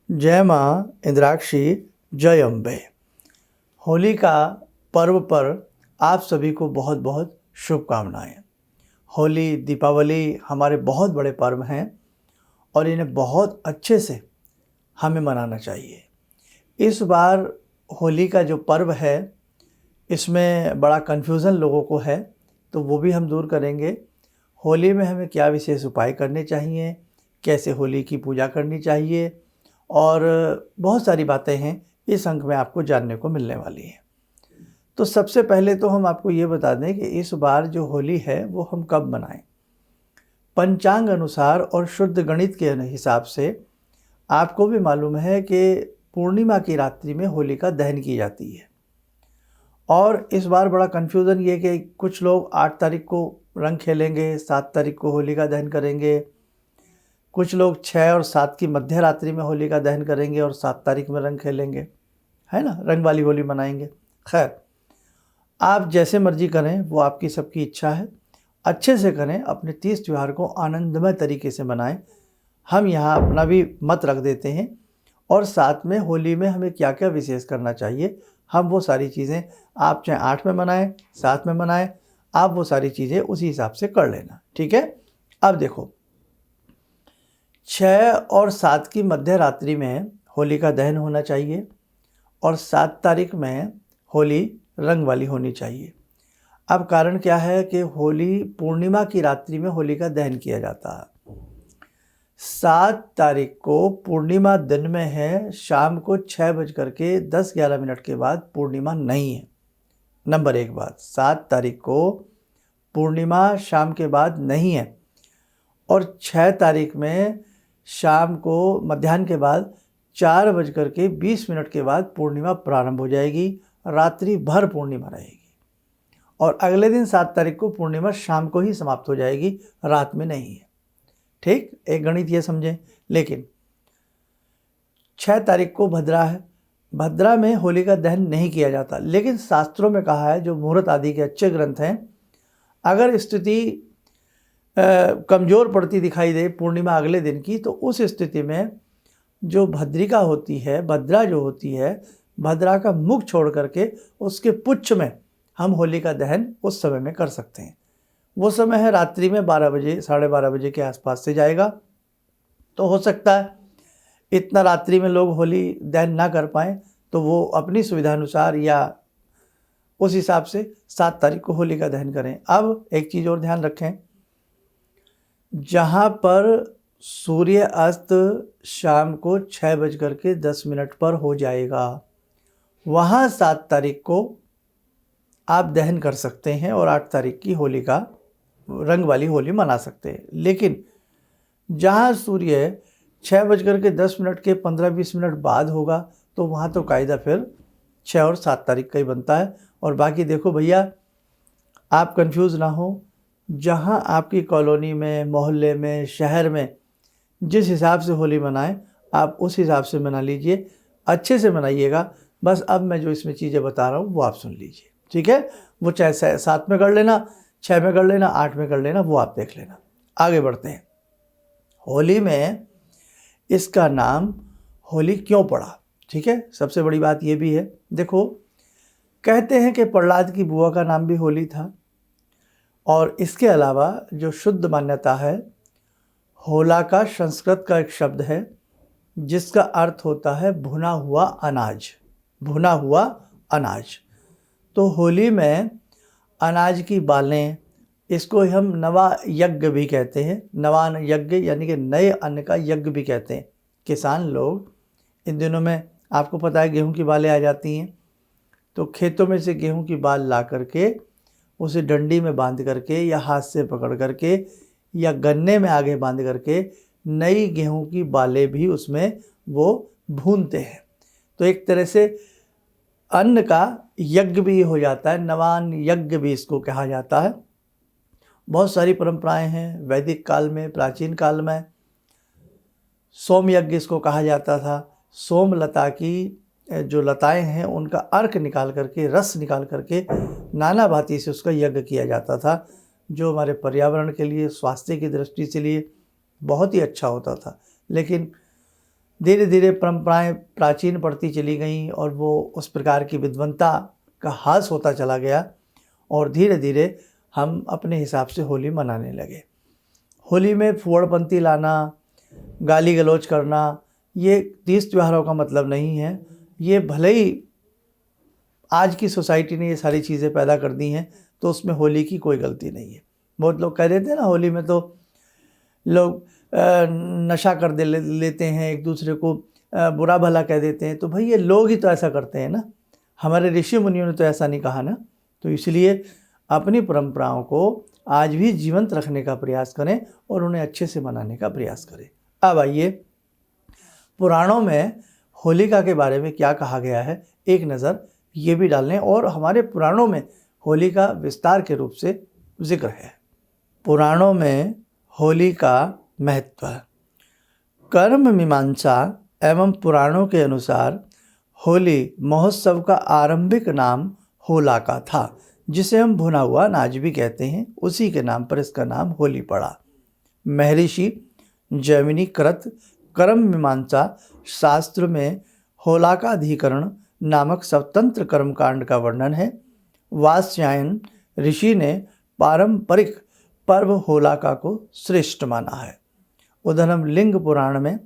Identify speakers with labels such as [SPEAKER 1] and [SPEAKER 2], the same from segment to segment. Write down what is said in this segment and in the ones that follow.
[SPEAKER 1] जय माँ इंद्राक्षी, जय अम्बे। होली का पर्व पर आप सभी को बहुत बहुत शुभकामनाएं। होली, दीपावली हमारे बहुत बड़े पर्व हैं और इन्हें बहुत अच्छे से हमें मनाना चाहिए। इस बार होली का जो पर्व है इसमें बड़ा कन्फ्यूज़न लोगों को है, तो वो भी हम दूर करेंगे। होली में हमें क्या विशेष उपाय करने चाहिए, कैसे होली की पूजा करनी चाहिए और बहुत सारी बातें हैं इस अंक में आपको जानने को मिलने वाली हैं। तो सबसे पहले तो हम आपको ये बता दें कि इस बार जो होली है वो हम कब मनाएं। पंचांग अनुसार और शुद्ध गणित के हिसाब से आपको भी मालूम है कि पूर्णिमा की रात्रि में होलिका दहन की जाती है। और इस बार बड़ा कन्फ्यूज़न ये कि कुछ लोग 8 तारीख को रंग खेलेंगे, 7 तारीख को होलिका दहन करेंगे, कुछ लोग 6 और 7 की मध्य रात्रि में होलिका दहन करेंगे और 7 तारीख में रंग खेलेंगे, है ना, रंग वाली होली मनाएंगे। खैर, आप जैसे मर्जी करें, वो आपकी सबकी इच्छा है। अच्छे से करें, अपने तीज त्यौहार को आनंदमय तरीके से मनाएं। हम यहाँ अपना भी मत रख देते हैं और साथ में होली में हमें क्या क्या विशेष करना चाहिए, हम वो सारी चीज़ें, आप चाहे 8 में मनाएं, 7 में मनाएं, आप वो सारी चीज़ें उसी हिसाब से कर लेना, ठीक है। अब देखो, 6 और 7 की मध्य रात्रि में होली का दहन होना चाहिए और 7 तारीख में होली रंग वाली होनी चाहिए। अब कारण क्या है कि होली पूर्णिमा की रात्रि में होली का दहन किया जाता है। 7 तारीख को पूर्णिमा दिन में है, शाम को 6:10-11 के बाद पूर्णिमा नहीं है। नंबर 1 बात, 7 तारीख को पूर्णिमा शाम के बाद नहीं है और 6 तारीख में शाम को मध्याह्न के बाद 4:20 के बाद पूर्णिमा प्रारंभ हो जाएगी, रात्रि भर पूर्णिमा रहेगी और अगले दिन 7 तारीख को पूर्णिमा शाम को ही समाप्त हो जाएगी, रात में नहीं है। ठीक, एक गणित ये समझें। लेकिन 6 तारीख को भद्रा है, भद्रा में होली का दहन नहीं किया जाता, लेकिन शास्त्रों में कहा है, जो मुहूर्त आदि के अच्छे ग्रंथ हैं, अगर स्थिति कमज़ोर पड़ती दिखाई दे पूर्णिमा अगले दिन की, तो उस स्थिति में जो भद्रिका होती है, भद्रा जो होती है, भद्रा का मुख छोड़ करके उसके पुच्छ में हम होली का दहन उस समय में कर सकते हैं। वो समय है रात्रि में 12 बजे, 12:30 बजे के आसपास से जाएगा। तो हो सकता है इतना रात्रि में लोग होली दहन ना कर पाएँ, तो वो अपनी सुविधानुसार या उस हिसाब से 7 तारीख को होली का दहन करें। अब एक चीज़ और ध्यान रखें, जहाँ पर सूर्य अस्त शाम को 6:10 पर हो जाएगा, वहाँ 7 तारीख को आप दहन कर सकते हैं और 8 तारीख की होली का रंग वाली होली मना सकते हैं। लेकिन जहाँ सूर्य 6:10 के 15-20 मिनट बाद होगा, तो वहाँ तो कायदा फिर 6 और 7 तारीख का ही बनता है। और बाकी देखो भैया, आप कंफ्यूज ना हो, जहाँ आपकी कॉलोनी में, मोहल्ले में, शहर में जिस हिसाब से होली मनाएं, आप उस हिसाब से मना लीजिए, अच्छे से मनाइएगा। बस अब मैं जो इसमें चीज़ें बता रहा हूँ वो आप सुन लीजिए, ठीक है। वो चाहे 7 में कर लेना, 6 में कर लेना, 8 में कर लेना, वो आप देख लेना। आगे बढ़ते हैं। होली में इसका नाम होली क्यों पड़ा, ठीक है। सबसे बड़ी बात ये भी है, देखो, कहते हैं कि प्रहलाद की बुआ का नाम भी होली था और इसके अलावा जो शुद्ध मान्यता है, होला का संस्कृत का एक शब्द है जिसका अर्थ होता है भुना हुआ अनाज, भुना हुआ अनाज। तो होली में अनाज की बालें, इसको हम नवा यज्ञ भी कहते हैं, नवान यज्ञ यानी कि नए अन्न का यज्ञ भी कहते हैं। किसान लोग इन दिनों में, आपको पता है, गेहूं की बालें आ जाती हैं, तो खेतों में से गेहूं की बाल ला करके उसे डंडी में बांध करके या हाथ से पकड़ करके या गन्ने में आगे बांध करके नई गेहूं की बालें भी उसमें वो भूनते हैं। तो एक तरह से अन्न का यज्ञ भी हो जाता है, नवान यज्ञ भी इसको कहा जाता है। बहुत सारी परंपराएं हैं। वैदिक काल में, प्राचीन काल में सोम यज्ञ इसको कहा जाता था। सोम लता की जो लताएं हैं उनका अर्क निकाल करके, रस निकाल करके नाना भांति से उसका यज्ञ किया जाता था, जो हमारे पर्यावरण के लिए, स्वास्थ्य की दृष्टि से लिए बहुत ही अच्छा होता था। लेकिन धीरे धीरे परंपराएं प्राचीन पड़ती चली गईं और वो उस प्रकार की विद्वता का ह्रास होता चला गया और धीरे धीरे हम अपने हिसाब से होली मनाने लगे। होली में फुहड़पंती लाना, गाली गलौज करना, ये तीज त्योहारों का मतलब नहीं है। ये भले ही आज की सोसाइटी ने ये सारी चीज़ें पैदा कर दी हैं, तो उसमें होली की कोई गलती नहीं है। बहुत लोग कह देते हैं ना, होली में तो लोग नशा कर लेते हैं, एक दूसरे को बुरा भला कह देते हैं। तो भाई ये लोग ही तो ऐसा करते हैं ना, हमारे ऋषि मुनियों ने तो ऐसा नहीं कहा ना। तो इसलिए अपनी परंपराओं को आज भी जीवंत रखने का प्रयास करें और उन्हें अच्छे से मनाने का प्रयास करें। अब आइए पुराणों में होलिका के बारे में क्या कहा गया है, एक नज़र ये भी डाल लें। और हमारे पुराणों में होली का विस्तार के रूप से जिक्र है। पुराणों में होली का महत्व। कर्म मीमांसा एवं पुराणों के अनुसार होली महोत्सव का आरंभिक नाम होलाका था, जिसे हम भुना हुआ अनाज भी कहते हैं। उसी के नाम पर इसका नाम होली पड़ा। महर्षि जैमिनी कृत कर्म मीमांसा शास्त्र में होलाकाधिकरण नामक स्वतंत्र कर्मकांड का वर्णन है। वात्स्यायन ऋषि ने पारंपरिक पर्व होलाका को श्रेष्ठ माना है। उधरम लिंग पुराण में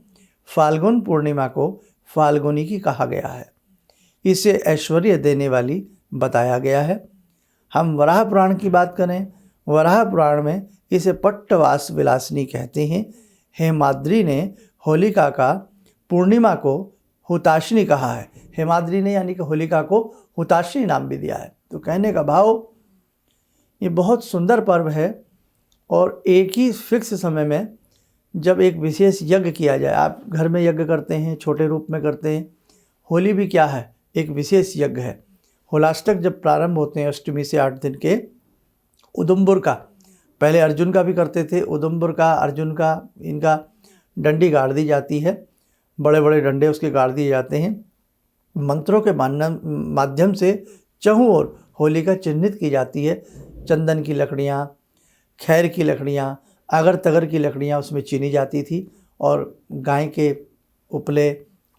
[SPEAKER 1] फाल्गुन पूर्णिमा को फाल्गुनी की कहा गया है। इसे ऐश्वर्य देने वाली बताया गया है। हम वराह पुराण की बात करें, वराह पुराण में इसे पट्टवास विलासिनी कहते हैं। हेमाद्रि ने होलिका का पूर्णिमा को हुताशनी कहा है। हेमाद्रि ने यानी कि होलिका को हुताशनी नाम भी दिया है। तो कहने का भाव, ये बहुत सुंदर पर्व है और एक ही फिक्स समय में जब एक विशेष यज्ञ किया जाए, आप घर में यज्ञ करते हैं, छोटे रूप में करते हैं। होली भी क्या है, एक विशेष यज्ञ है। होलाष्टक जब प्रारंभ होते हैं अष्टमी से 8 दिन के, उदुम्बर का, पहले अर्जुन का भी करते थे, उदुम्बर का, अर्जुन का, इनका डंडी गाड़ दी जाती है, बड़े बड़े डंडे उसके गाड़ दिए जाते हैं। मंत्रों के माध्यम से चहुं ओर होलिका चिन्हित की जाती है। चंदन की लकड़ियाँ, खैर की लकड़ियाँ, अगर तगर की लकड़ियाँ उसमें चीनी जाती थी और गाय के उपले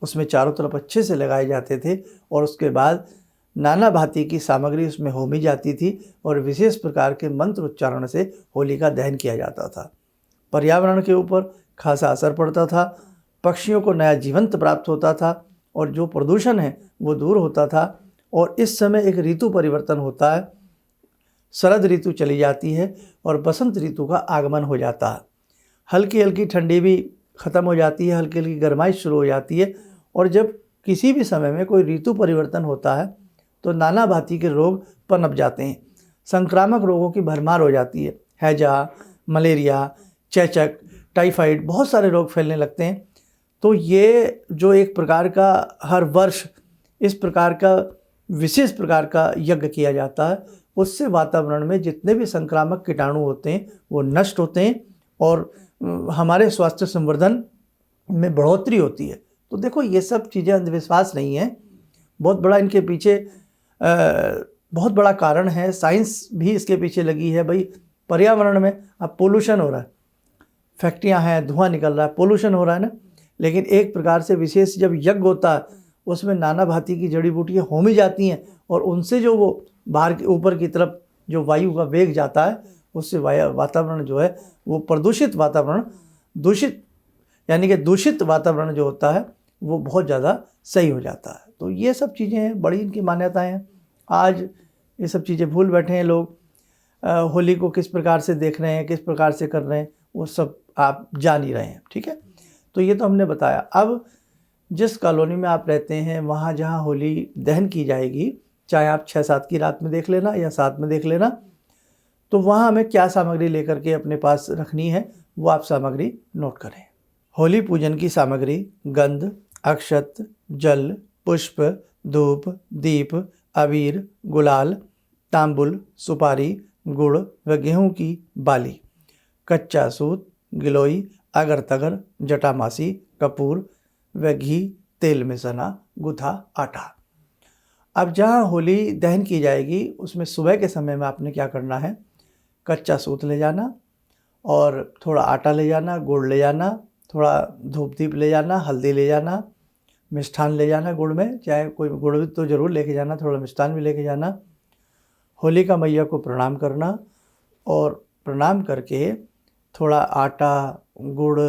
[SPEAKER 1] उसमें चारों तरफ अच्छे से लगाए जाते थे और उसके बाद नाना भांति की सामग्री उसमें होमी जाती थी और विशेष प्रकार के मंत्र उच्चारण से होली का दहन किया जाता था। पर्यावरण के ऊपर खासा असर पड़ता था, पक्षियों को नया जीवंत प्राप्त होता था और जो प्रदूषण है वो दूर होता था। और इस समय एक ऋतु परिवर्तन होता है, शरद ऋतु चली जाती है और बसंत ऋतु का आगमन हो जाता है। हल्की हल्की ठंडी भी ख़त्म हो जाती है, हल्की हल्की गर्माइश शुरू हो जाती है। और जब किसी भी समय में कोई ऋतु परिवर्तन होता है तो नाना भांति के रोग पनप जाते हैं, संक्रामक रोगों की भरमार हो जाती है। हैजा, मलेरिया, चेचक, टाइफाइड, बहुत सारे रोग फैलने लगते हैं। तो ये जो एक प्रकार का हर वर्ष इस प्रकार का विशेष प्रकार का यज्ञ किया जाता है, उससे वातावरण में जितने भी संक्रामक कीटाणु होते हैं वो नष्ट होते हैं और हमारे स्वास्थ्य संवर्धन में बढ़ोतरी होती है। तो देखो, ये सब चीज़ें अंधविश्वास नहीं है, बहुत बड़ा इनके पीछे बहुत बड़ा कारण है। साइंस भी इसके पीछे लगी है। भाई पर्यावरण में अब पोल्यूशन हो रहा है, फैक्ट्रियां हैं, धुआं निकल रहा है, पोल्यूशन हो रहा है ना। लेकिन एक प्रकार से विशेष जब यज्ञ होता है उसमें नाना भांति की जड़ी बूटियाँ होमी जाती हैं और उनसे जो वो बाहर के ऊपर की तरफ जो वायु का वेग जाता है, उससे वातावरण जो है वो प्रदूषित वातावरण, दूषित यानी कि दूषित वातावरण जो होता है वो बहुत ज़्यादा सही हो जाता है। तो ये सब चीज़ें हैं, बड़ी इनकी मान्यताएं हैं। आज ये सब चीज़ें भूल बैठे हैं लोग। होली को किस प्रकार से देख रहे हैं, किस प्रकार से कर रहे हैं, वो सब आप जान ही रहे हैं। ठीक है, तो ये तो हमने बताया। अब जिस कॉलोनी में आप रहते हैं वहाँ जहाँ होली दहन की जाएगी, चाहे आप 6-7 की रात में देख लेना या 7 में देख लेना, तो वहाँ हमें क्या सामग्री लेकर के अपने पास रखनी है वो आप सामग्री नोट करें। होली पूजन की सामग्री: गंध, अक्षत, जल, पुष्प, धूप, दीप, अबीर, गुलाल, तांबुल, सुपारी, गुड़ व गेहूं की बाली, कच्चा सूत, गिलोई, अगर तगर, जटामासी, कपूर व घी, तेल में सना गुथा आटा। अब जहाँ होली दहन की जाएगी उसमें सुबह के समय में आपने क्या करना है, कच्चा सूत ले जाना और थोड़ा आटा ले जाना, गुड़ ले जाना, थोड़ा धूप दीप ले जाना, हल्दी ले जाना, मिष्ठान ले जाना गुड़ में, चाहे कोई गुड़ भी तो ज़रूर लेके जाना, थोड़ा मिष्ठान भी लेके जाना। होलिका मैया को प्रणाम करना और प्रणाम करके थोड़ा आटा, गुड़,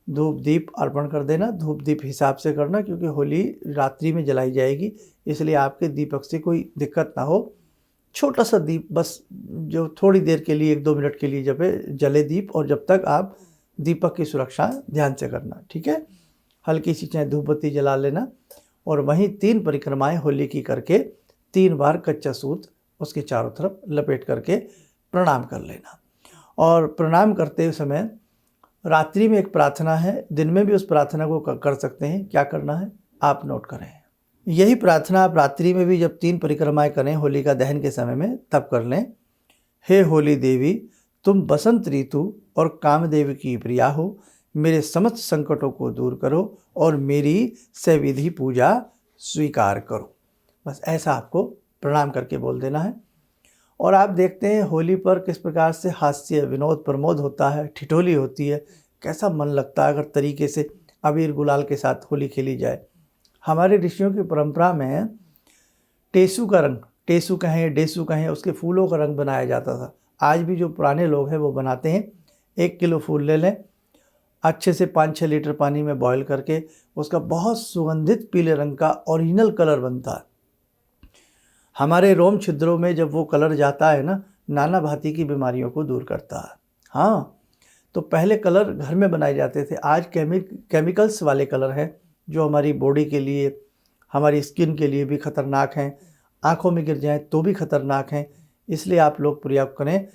[SPEAKER 1] धूप दीप अर्पण कर देना। धूप दीप हिसाब से करना, क्योंकि होली रात्रि में जलाई जाएगी, इसलिए आपके दीपक से कोई दिक्कत ना हो। छोटा सा दीप, बस जो थोड़ी देर के लिए 1-2 मिनट के लिए जब जले दीप, और जब तक आप दीपक की सुरक्षा ध्यान से करना, ठीक है। हल्की सी चाहे धूप बत्ती जला लेना और वहीं 3 परिक्रमाएं होली की करके 3 बार कच्चा सूत उसके चारों तरफ लपेट करके प्रणाम कर लेना। और प्रणाम करते समय रात्रि में एक प्रार्थना है, दिन में भी उस प्रार्थना को कर सकते हैं। क्या करना है आप नोट करें। यही प्रार्थना आप रात्रि में भी जब 3 परिक्रमाएं करें होलिका दहन के समय में, तब कर लें। हे होली देवी, तुम बसंत ऋतु और कामदेव की प्रिया हो, मेरे समस्त संकटों को दूर करो और मेरी सविधि पूजा स्वीकार करो। बस ऐसा आपको प्रणाम करके बोल देना है। और आप देखते हैं होली पर किस प्रकार से हास्य, विनोद, प्रमोद होता है, ठिठोली होती है। कैसा मन लगता है अगर तरीके से अबीर गुलाल के साथ होली खेली जाए। हमारे ऋषियों की परंपरा में टेसू का रंग, टेसू कहें, डेसू कहें, उसके फूलों का रंग बनाया जाता था। आज भी जो पुराने लोग हैं वो बनाते हैं। 1 किलो फूल ले लें, अच्छे से 5-6 लीटर पानी में बॉईल करके उसका बहुत सुगंधित पीले रंग का ओरिजिनल कलर बनता है। हमारे रोम छिद्रों में जब वो कलर जाता है ना, नाना भांति की बीमारियों को दूर करता है। हाँ, तो पहले कलर घर में बनाए जाते थे, आज केमिकल्स वाले कलर हैं जो हमारी बॉडी के लिए, हमारी स्किन के लिए भी खतरनाक हैं, आँखों में गिर जाएं तो भी खतरनाक हैं। इसलिए आप लोग प्रयोग करें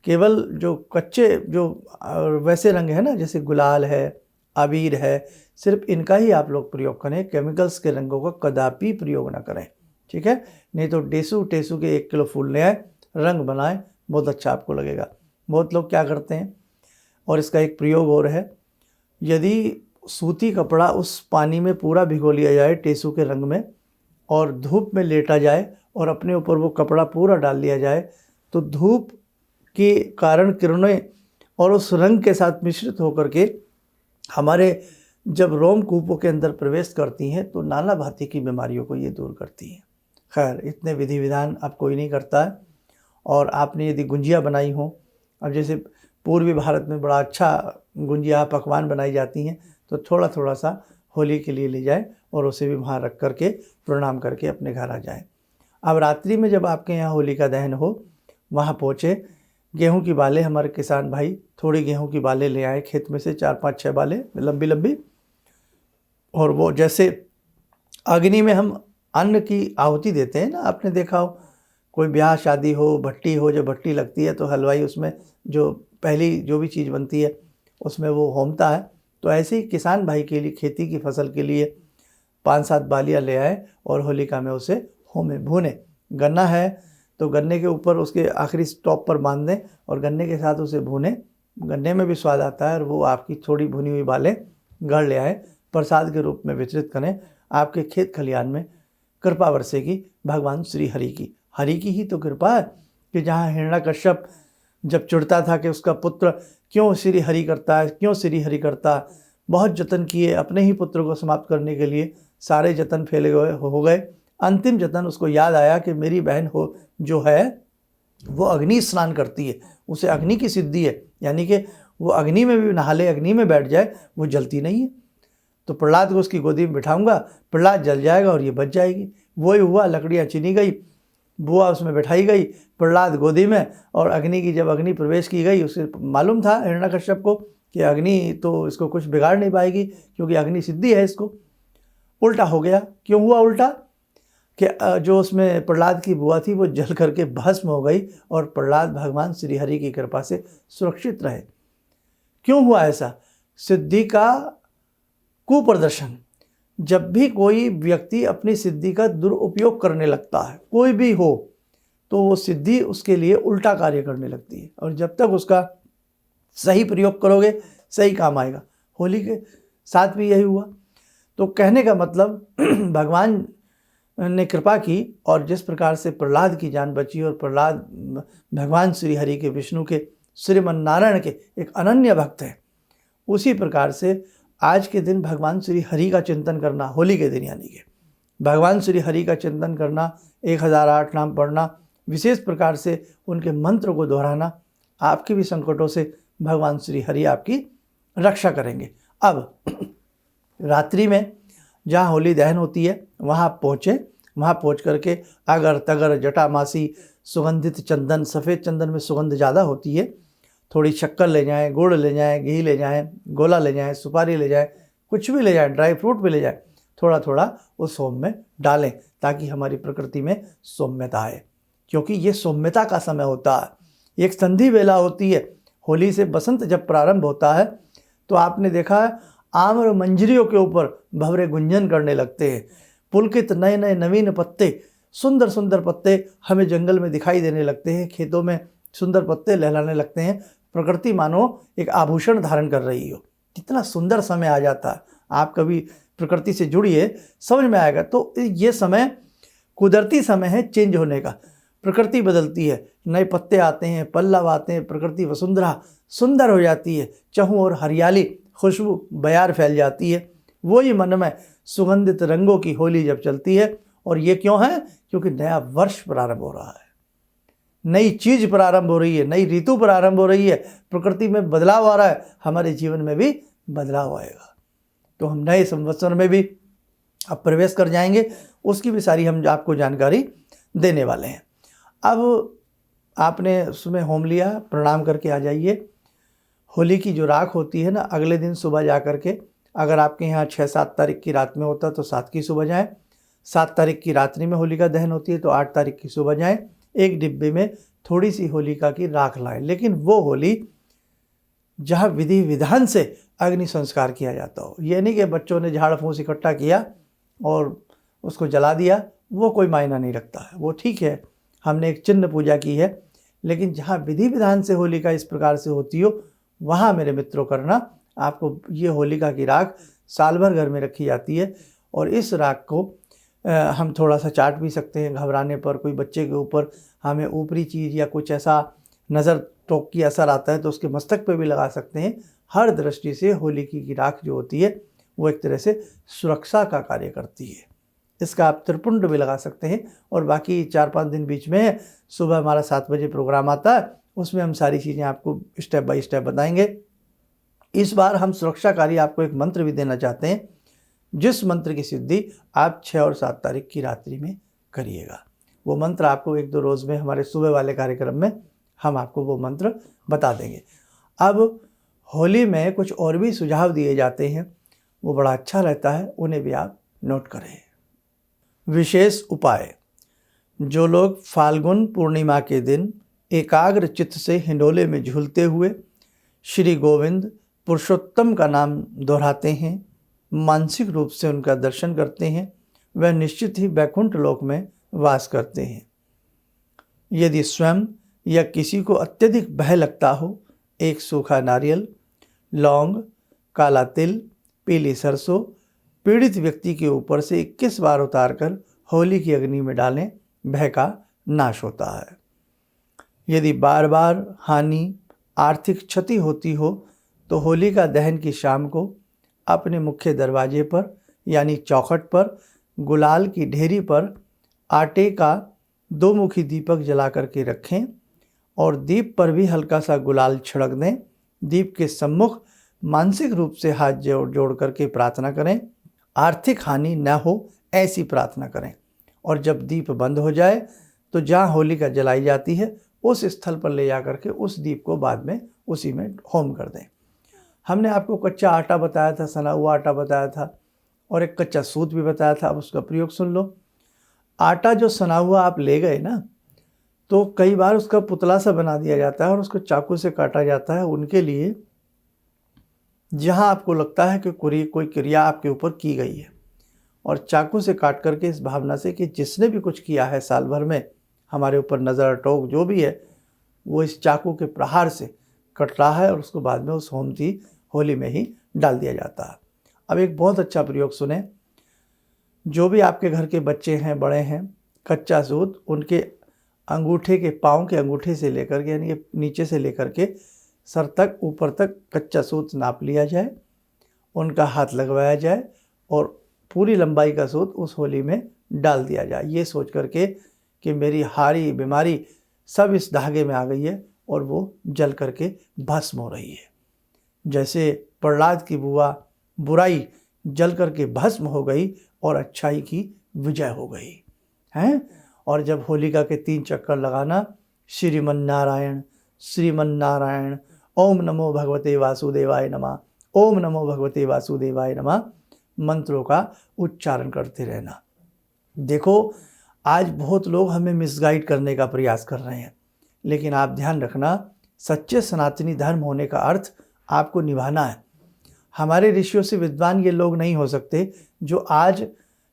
[SPEAKER 1] केवल जो कच्चे, जो वैसे रंग है ना, जैसे गुलाल है, अबीर है, सिर्फ इनका ही आप लोग प्रयोग करें। केमिकल्स के रंगों का कदापि प्रयोग ना करें, ठीक है। नहीं तो टेसू के 1 किलो फूल ले आए, रंग बनाएं, बहुत अच्छा आपको लगेगा। बहुत लोग क्या करते हैं, और इसका एक प्रयोग और है, यदि सूती कपड़ा उस पानी में पूरा भिगो लिया जाए टेसू के रंग में, और धूप में लेटा जाए और अपने ऊपर वो कपड़ा पूरा डाल लिया जाए, तो धूप के कारण किरणें और उस रंग के साथ मिश्रित होकर के हमारे जब रोमकूपों के अंदर प्रवेश करती हैं तो नाना भांति की बीमारियों को ये दूर करती हैं। खैर, इतने विधि विधान अब कोई नहीं करता है। और आपने यदि गुंजिया बनाई हो, अब जैसे पूर्वी भारत में बड़ा अच्छा गुंजिया पकवान बनाई जाती हैं, तो थोड़ा थोड़ा सा होली के लिए ले जाए और उसे भी वहाँ रख करके प्रणाम करके अपने घर आ जाए। अब रात्रि में जब आपके यहाँ होली का दहन हो, वहाँ पहुँचे, गेहूं की बालें, हमारे किसान भाई थोड़ी गेहूं की बालें ले आए खेत में से, 4-5-6 बालें लंबी लंबी, और वो जैसे अग्नि में हम अन्न की आहुति देते हैं ना, आपने देखा हो, कोई ब्याह शादी हो, भट्टी हो, जब भट्टी लगती है तो हलवाई उसमें जो पहली जो भी चीज़ बनती है उसमें वो होमता है। तो ऐसे ही किसान भाई के लिए, खेती की फसल के लिए 5-7 बालियाँ ले आए और होलिका में उसे होमे, भूने। गन्ना है तो गन्ने के ऊपर उसके आखिरी स्टॉप पर बांध दें और गन्ने के साथ उसे भूने। गन्ने में भी स्वाद आता है, और वो आपकी थोड़ी भुनी हुई बालें घर ले आए, प्रसाद के रूप में वितरित करें। आपके खेत खलिहान में कृपा बरसेगी भगवान श्री हरि की। हरि की ही तो कृपा है कि जहाँ हिरण्यकश्यप जब चिढ़ता था कि उसका पुत्र क्यों श्री हरि करता है, क्यों श्री हरि करता है, बहुत जतन किए अपने ही पुत्र को समाप्त करने के लिए, सारे जतन फेले हो गए। अंतिम जतन उसको याद आया कि मेरी बहन हो जो है वो अग्नि स्नान करती है, उसे अग्नि की सिद्धि है, यानी कि वो अग्नि में भी नहा ले, अग्नि में बैठ जाए, वो जलती नहीं है। तो प्रहलाद को उसकी गोदी में बिठाऊंगा, प्रहलाद जल जाएगा और ये बच जाएगी। वही हुआ, लकड़ियाँ चीनी गई, बुआ उसमें बिठाई गई, प्रहलाद गोदी में, और अग्नि की जब अग्नि प्रवेश की गई, उसे मालूम था हिरण्यकश्यप को कि अग्नि तो इसको कुछ बिगाड़ नहीं पाएगी क्योंकि अग्नि सिद्धि है इसको। उल्टा हो गया। क्यों हुआ उल्टा? कि जो उसमें प्रहलाद की बुआ थी वो जल करके भस्म हो गई और प्रहलाद भगवान श्री हरि की कृपा से सुरक्षित रहे। क्यों हुआ ऐसा? सिद्धि का कुप्रदर्शन। जब भी कोई व्यक्ति अपनी सिद्धि का दुरुपयोग करने लगता है, कोई भी हो, तो वो सिद्धि उसके लिए उल्टा कार्य करने लगती है, और जब तक उसका सही प्रयोग करोगे सही काम आएगा। होली के साथ भी यही हुआ। तो कहने का मतलब भगवान ने कृपा की और जिस प्रकार से प्रहलाद की जान बची, और प्रहलाद भगवान श्री हरि के, विष्णु के, श्रीमन नारायण के एक अनन्य भक्त है, उसी प्रकार से आज के दिन भगवान श्री हरि का चिंतन करना, होली के दिन यानी कि भगवान श्री हरि का चिंतन करना, 1008 नाम पढ़ना, विशेष प्रकार से उनके मंत्र को दोहराना, आपके भी संकटों से भगवान श्री हरि आपकी रक्षा करेंगे। अब रात्रि में जहाँ होली दहन होती है वहाँ पहुँचे, वहाँ पहुँच करके अगर तगर जटामासी सुगंधित चंदन, सफ़ेद चंदन में सुगंध ज़्यादा होती है, थोड़ी शक्कर ले जाएं, गुड़ ले जाएं, घी ले जाएं, गोला ले जाएं, सुपारी ले जाएं, कुछ भी ले जाएं, ड्राई फ्रूट भी ले जाएं, थोड़ा थोड़ा उस होम में डालें ताकि हमारी प्रकृति में सौम्यता आए, क्योंकि ये सौम्यता का समय होता है। एक संधि वेला होती है। होली से बसंत जब प्रारंभ होता है तो आपने देखा है आम्र मंजरियों के ऊपर भंवरे गुंजन करने लगते हैं। पुलकित नए नए नवीन पत्ते, सुंदर सुंदर पत्ते हमें जंगल में दिखाई देने लगते हैं, खेतों में सुंदर पत्ते लहलाने लगते हैं। प्रकृति मानो एक आभूषण धारण कर रही हो। कितना सुंदर समय आ जाता है। आप कभी प्रकृति से जुड़िए, समझ में आएगा। तो ये समय कुदरती समय है चेंज होने का। प्रकृति बदलती है, नए पत्ते आते हैं, पल्लव आते हैं, प्रकृति वसुंधरा सुंदर हो जाती है, चहुं ओर हरियाली, खुशबू बयार फैल जाती है। वही मन में सुगंधित रंगों की होली जब चलती है। और ये क्यों है? क्योंकि नया वर्ष प्रारंभ हो रहा है, नई चीज प्रारंभ हो रही है, नई ऋतु प्रारंभ हो रही है, प्रकृति में बदलाव आ रहा है, हमारे जीवन में भी बदलाव आएगा। तो हम नए संवत्सर में भी अब प्रवेश कर जाएंगे, उसकी भी सारी हम आपको जानकारी देने वाले हैं। अब आपने सुबह होम लिया, प्रणाम करके आ जाइए। होली की जो राख होती है ना, अगले दिन सुबह जा कर के, अगर आपके यहाँ 6-7 तारीख की रात में होता तो 7 की सुबह जाएं, 7 तारीख की रात्रि में होलिका दहन होती है तो 8 तारीख की सुबह जाएं। एक डिब्बे में थोड़ी सी होलिका की राख लाएं, लेकिन वो होली जहाँ विधि विधान से अग्नि संस्कार किया जाता हो। ये नहीं कि बच्चों ने झाड़ फूस इकट्ठा किया और उसको जला दिया, वो कोई मायना नहीं रखता है। वो ठीक है, हमने एक चिन्ह पूजा की है, लेकिन जहाँ विधि विधान से होलिका इस प्रकार से होती हो वहाँ मेरे मित्रों करना। आपको ये होलिका की राख साल भर घर में रखी जाती है और इस राख को हम थोड़ा सा चाट भी सकते हैं। घबराने पर कोई बच्चे के ऊपर हमें ऊपरी चीज़ या कुछ ऐसा नज़र टोक की असर आता है तो उसके मस्तक पे भी लगा सकते हैं। हर दृष्टि से होलिकी की राख जो होती है वो एक तरह से सुरक्षा का कार्य करती है। इसका आप त्रिपुंड भी लगा सकते हैं। और बाकी 4-5 दिन बीच में है, सुबह हमारा 7 बजे प्रोग्राम आता है, उसमें हम सारी चीज़ें आपको स्टेप बाय स्टेप बताएंगे। इस बार हम सुरक्षाकारी आपको एक मंत्र भी देना चाहते हैं, जिस मंत्र की सिद्धि आप 6 और 7 तारीख की रात्रि में करिएगा। वो मंत्र आपको 1-2 रोज़ में हमारे सुबह वाले कार्यक्रम में हम आपको वो मंत्र बता देंगे। अब होली में कुछ और भी सुझाव दिए जाते हैं, वो बड़ा अच्छा रहता है, उन्हें भी आप नोट करें। विशेष उपाय: जो लोग फाल्गुन पूर्णिमा के दिन एकाग्र चित्त से हिंडोले में झूलते हुए श्री गोविंद पुरुषोत्तम का नाम दोहराते हैं, मानसिक रूप से उनका दर्शन करते हैं, वह निश्चित ही वैकुंठ लोक में वास करते हैं। यदि स्वयं या किसी को अत्यधिक भय लगता हो, एक सूखा नारियल, लौंग, काला तिल, पीली सरसों पीड़ित व्यक्ति के ऊपर से 21 बार उतारकर होली की अग्नि में डालें, भय का नाश होता है। यदि बार बार हानि, आर्थिक क्षति होती हो तो होलिका दहन की शाम को अपने मुख्य दरवाजे पर यानी चौखट पर गुलाल की ढेरी पर आटे का 2 मुखी दीपक जला करके रखें और दीप पर भी हल्का सा गुलाल छिड़क दें। दीप के सम्मुख मानसिक रूप से हाथ जोड़ करके प्रार्थना करें, आर्थिक हानि न हो ऐसी प्रार्थना करें। और जब दीप बंद हो जाए तो जहाँ होलिका जलाई जाती है उस स्थल पर ले जा करके उस दीप को बाद में उसी में होम कर दें। हमने आपको कच्चा आटा बताया था, सना हुआ आटा बताया था और एक कच्चा सूत भी बताया था। अब उसका प्रयोग सुन लो। आटा जो सना हुआ आप ले गए ना, तो कई बार उसका पुतला सा बना दिया जाता है और उसको चाकू से काटा जाता है। उनके लिए जहाँ आपको लगता है कि कोई क्रिया आपके ऊपर की गई है और चाकू से काट करके इस भावना से कि जिसने भी कुछ किया है साल भर में हमारे ऊपर नज़र टोक जो भी है वो इस चाकू के प्रहार से कट रहा है और उसको बाद में उस होमती होली में ही डाल दिया जाता है। अब एक बहुत अच्छा प्रयोग सुने। जो भी आपके घर के बच्चे हैं, बड़े हैं, कच्चा सूत उनके अंगूठे के पाँव के अंगूठे से लेकर के यानी नीचे से लेकर के सर तक ऊपर तक कच्चा सूत नाप लिया जाए उनका हाथ लगवाया जाए और पूरी लंबाई का सूत उस होली में डाल दिया जाए, ये सोच करके कि मेरी हारी बीमारी सब इस धागे में आ गई है और वो जल करके भस्म हो रही है। जैसे प्रहलाद की बुआ बुराई जल करके भस्म हो गई और अच्छाई की विजय हो गई हैं। और जब होलिका के 3 चक्कर लगाना, श्रीमन नारायण श्रीमन नारायण, ओम नमो भगवते वासुदेवाय नमः, ओम नमो भगवते वासुदेवाय नमः मंत्रों का उच्चारण करते रहना। देखो, आज बहुत लोग हमें मिसगाइड करने का प्रयास कर रहे हैं, लेकिन आप ध्यान रखना, सच्चे सनातनी धर्म होने का अर्थ आपको निभाना है। हमारे ऋषियों से विद्वान ये लोग नहीं हो सकते जो आज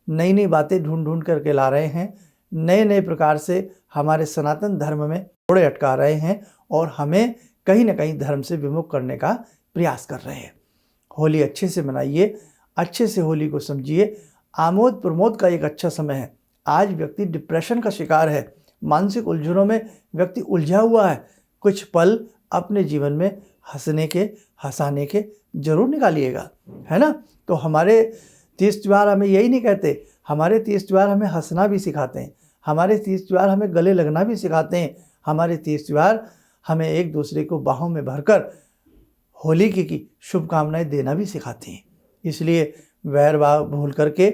[SPEAKER 1] नई नई बातें ढूंढ ढूंढ करके ला रहे हैं, नए नए प्रकार से हमारे सनातन धर्म में थोड़े अटका रहे हैं और हमें कहीं ना कहीं धर्म से विमुख करने का प्रयास कर रहे हैं। होली अच्छे से मनाइए, अच्छे से होली को समझिए। आमोद प्रमोद का एक अच्छा समय है। आज व्यक्ति डिप्रेशन का शिकार है, मानसिक उलझनों में व्यक्ति उलझा हुआ है। कुछ पल अपने जीवन में हंसने के, हंसाने के जरूर निकालिएगा, है ना। तो हमारे तीज त्यौहार हमें यही नहीं कहते, हमारे तीज त्यौहार हमें हंसना भी सिखाते हैं, हमारे तीज त्यौहार हमें गले लगना भी सिखाते हैं, हमारे तीज त्यौहार हमें एक दूसरे को बाहों में भरकर होली की शुभकामनाएं देना भी सिखाते हैं। इसलिए वैर भाव भूल करके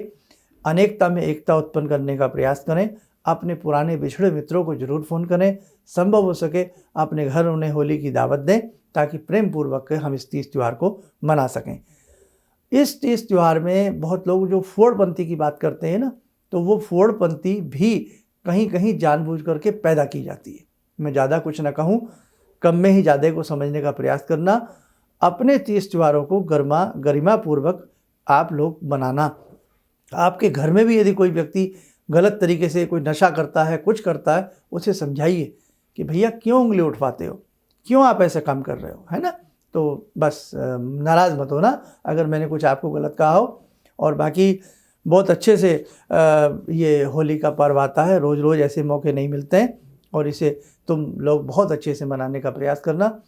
[SPEAKER 1] अनेकता में एकता उत्पन्न करने का प्रयास करें। अपने पुराने बिछड़े मित्रों को जरूर फ़ोन करें, संभव हो सके अपने घर उन्हें होली की दावत दें, ताकि प्रेम पूर्वक हम इस तीज त्यौहार को मना सकें। इस तीज त्यौहार में बहुत लोग जो फोड़पंथी की बात करते हैं ना, तो वो फोड़पंथी भी कहीं कहीं जानबूझ करके पैदा की जाती है। मैं ज़्यादा कुछ ना कहूँ, कम में ही ज़्यादा को समझने का प्रयास करना। अपने तीज त्यौहारों को गरिमा पूर्वक आप लोग बनाना। आपके घर में भी यदि कोई व्यक्ति गलत तरीके से कोई नशा करता है, कुछ करता है, उसे समझाइए कि भैया क्यों उंगली उठवाते हो, क्यों आप ऐसा काम कर रहे हो, है ना। तो बस नाराज़ मत होना अगर मैंने कुछ आपको गलत कहा हो। और बाकी बहुत अच्छे से ये होली का पर्व आता है, रोज़ रोज़ ऐसे मौके नहीं मिलते हैं और इसे तुम लोग बहुत अच्छे से मनाने का प्रयास करना।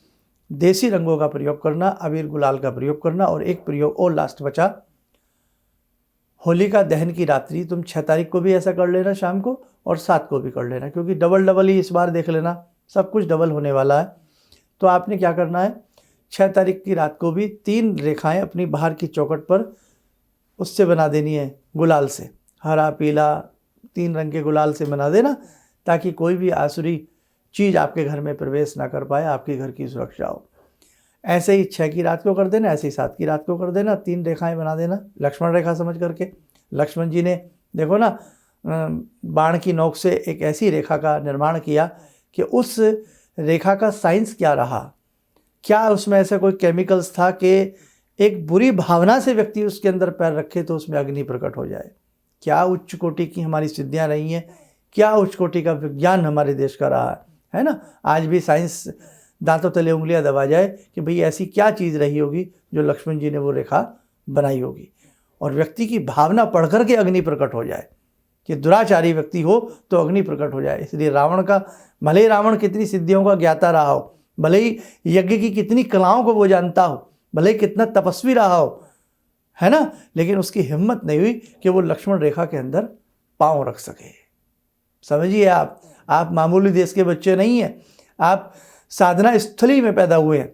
[SPEAKER 1] देसी रंगों का प्रयोग करना, अबीर गुलाल का प्रयोग करना। और एक प्रयोग और लास्ट बचा, होलिका दहन की रात्रि तुम 6 तारीख को भी ऐसा कर लेना शाम को, और 7 को भी कर लेना, क्योंकि डबल ही इस बार देख लेना, सब कुछ डबल होने वाला है। तो आपने क्या करना है, 6 तारीख की रात को भी 3 रेखाएं अपनी बाहर की चौखट पर उससे बना देनी है, गुलाल से, हरा पीला 3 रंग के गुलाल से बना देना, ताकि कोई भी आसुरी चीज़ आपके घर में प्रवेश ना कर पाए, आपके घर की सुरक्षा हो। ऐसे ही 6 की रात को कर देना, ऐसे ही 7 की रात को कर देना, 3 रेखाएं बना देना लक्ष्मण रेखा समझ करके। लक्ष्मण जी ने देखो ना, बाण की नोक से एक ऐसी रेखा का निर्माण किया कि उस रेखा का साइंस क्या रहा, क्या उसमें ऐसा कोई केमिकल्स था कि एक बुरी भावना से व्यक्ति उसके अंदर पैर रखे तो उसमें अग्नि प्रकट हो जाए। क्या उच्च कोटि की हमारी सिद्धियां रही हैं, क्या उच्च कोटि का विज्ञान हमारे देश का रहा है ना। आज भी साइंस दांतों तले उंगलियां दबा जाए कि भाई ऐसी क्या चीज़ रही होगी जो लक्ष्मण जी ने वो रेखा बनाई होगी, और व्यक्ति की भावना पढ़ कर के अग्नि प्रकट हो जाए कि दुराचारी व्यक्ति हो तो अग्नि प्रकट हो जाए। इसलिए रावण का, भले ही रावण कितनी सिद्धियों का ज्ञाता रहा हो, भले ही यज्ञ की कितनी कलाओं को वो जानता हो, भले ही कितना तपस्वी रहा हो, है ना, लेकिन उसकी हिम्मत नहीं हुई कि वो लक्ष्मण रेखा के अंदर पाँव रख सके। समझिए, आप मामूली देश के बच्चे नहीं हैं, आप साधना स्थली में पैदा हुए हैं,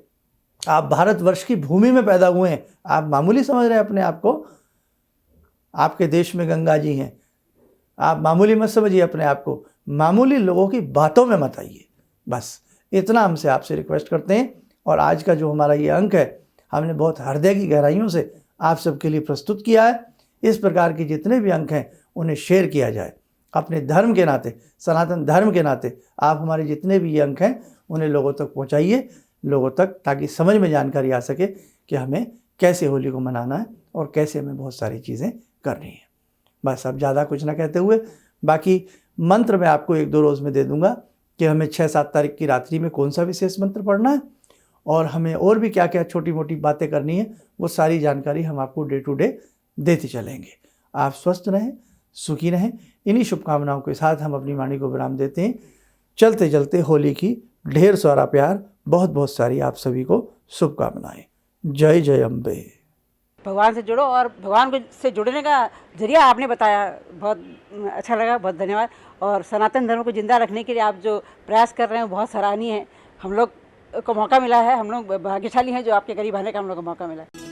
[SPEAKER 1] आप भारतवर्ष की भूमि में पैदा हुए हैं। आप मामूली समझ रहे हैं अपने आप को, आपके देश में गंगा जी हैं। आप मामूली मत समझिए अपने आप को, मामूली लोगों की बातों में मत आइए। बस इतना हमसे आपसे रिक्वेस्ट करते हैं। और आज का जो हमारा ये अंक है, हमने बहुत हृदय की गहराइयों से आप सबके लिए प्रस्तुत किया है। इस प्रकार के जितने भी अंक हैं उन्हें शेयर किया जाए। अपने धर्म के नाते, सनातन धर्म के नाते आप हमारे जितने भी ये अंक हैं उन्हें लोगों तक पहुंचाइए, लोगों तक, ताकि समझ में जानकारी आ सके कि हमें कैसे होली को मनाना है और कैसे हमें बहुत सारी चीज़ें करनी है। बस अब ज़्यादा कुछ ना कहते हुए, बाकी मंत्र मैं आपको 1-2 रोज़ में दे दूंगा कि हमें 6-7 तारीख की रात्रि में कौन सा विशेष मंत्र पढ़ना है और हमें और भी क्या क्या छोटी मोटी बातें करनी है, वो सारी जानकारी हम आपको डे टू डे देते चलेंगे। आप स्वस्थ रहें, सुखी रहें। इन्हीं शुभकामनाओं के साथ हम अपनी वाणी को विराम देते हैं। चलते चलते होली की ढेर सारा प्यार, बहुत बहुत सारी आप सभी को शुभकामनाएं। जय जय अम्बे।
[SPEAKER 2] भगवान से जुड़ो और भगवान को से जुड़ने का जरिया आपने बताया, बहुत अच्छा लगा, बहुत धन्यवाद। और सनातन धर्म को जिंदा रखने के लिए आप जो प्रयास कर रहे हैं बहुत सराहनीय है। हम लोग को मौका मिला है, हम लोग भाग्यशाली हैं जो आपके करीब आने का हम लोग को मौका मिला है।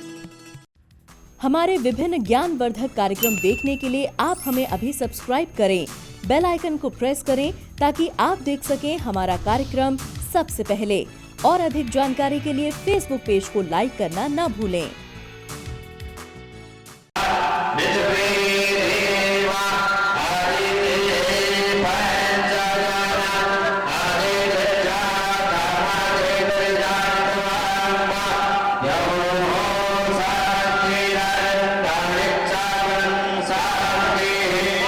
[SPEAKER 3] हमारे विभिन्न ज्ञानवर्धक कार्यक्रम देखने के लिए आप हमें अभी सब्सक्राइब करें, बेल आइकन को प्रेस करें ताकि आप देख सकें हमारा कार्यक्रम सबसे पहले। और अधिक जानकारी के लिए फेसबुक पेज को लाइक करना न भूलें।